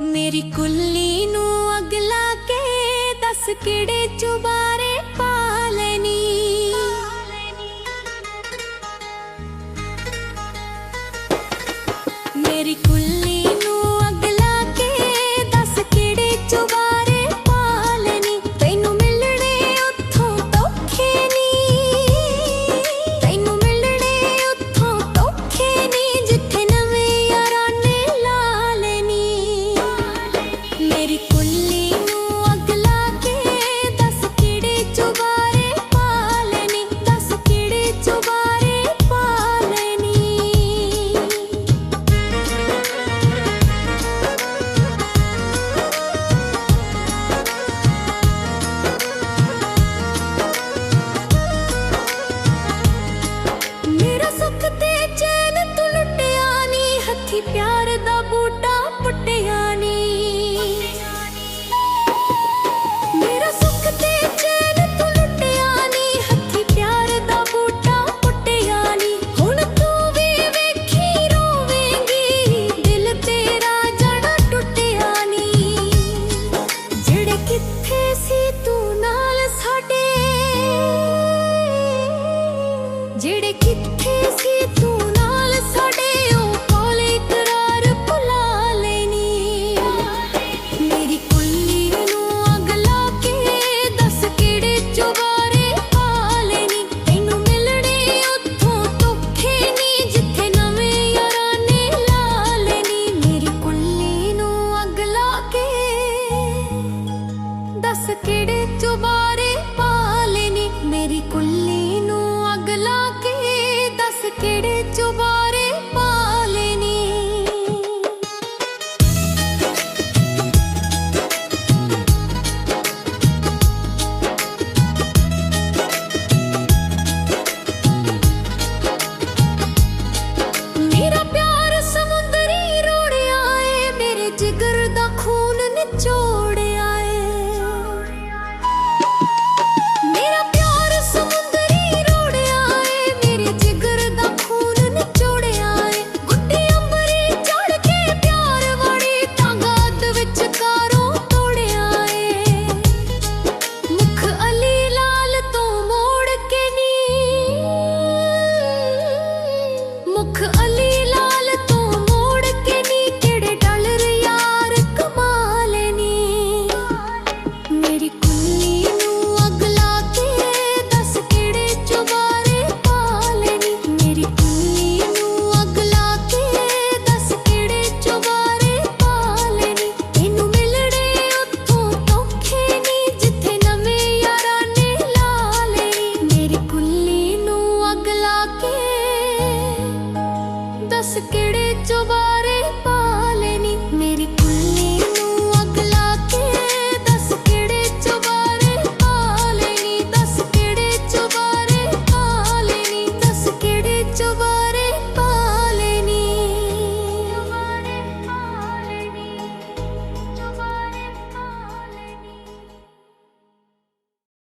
मेरी कुल्ली नू अग ला के दस किड़े चुबारे पा लेनी। मेरी कुल्ली नू अग ला के दस किड़े चुबारे पा लेनी। तैनू मिलने उत्थों धोखे नी, तैनू मिलने उत्थों धोखे नी, जिथे नवें यारां ने ला लेनी। मेरी कुल्ली नू अग ला के दस किड़े चुबारे पा लेनी, दस किड़े चुबारे पा लेनी। मेरा सुख ते चैन तू लुटिया नी, हथी प्यार दा बूटा पुटिया नी। मेरा सुख ते चैन तू लुटिया नी, हथी प्यार दा बूटा पुटिया नी। हुण तू भी वेखी रोवेंगी, दिल तेरा जाना टुटिया नी। जेड़े किथे सी तू नाल साडे, जेड़े किथे सी तू नाल साडे, ओ कोले करार भुला लेनी। मेरी कुल्ली नू अग ला के दस किड़े चुबारे पा लेनी। तैनू मिलने उत्थों धोखे नी, जिथे नवें यारां ने ला लेनी। मेरी कुल्ली नू अग ला के दस किड़े चुबारे पा लेनी। मेरी कुल्ली नू अग ला के दस किड़े चुबारे पा लेनी। मेरा प्यार समुंदरी रोड़िया ए, मेरे जिगर दा खून निचोड़िया ए। मेरा प्यार समुंदरी रोड़िया ए, मेरे जिगर दा खून निचोड़िया ए। गुड्डी अंबरी चढ़ के प्यार वाली टांगा अध विचकारों तोड़िया ए। मुख अली लाल तो मोड़ के नी, मुख अली लाल तो मोड़ के नी, केड़े डलर यार कमाल नी। मेरी कुल्ली नू अग ला के दस किड़े चुबारे पा लेनी। मेरी कुल्ली नू अग ला के दस किड़े चुबारे पा लेनी। तैनू मिलने उत्थों धोखे नी, जिथे नवें यारां ने ला लेनी। मेरी कुल्ली नू अग ला के दस किड़े चुबारे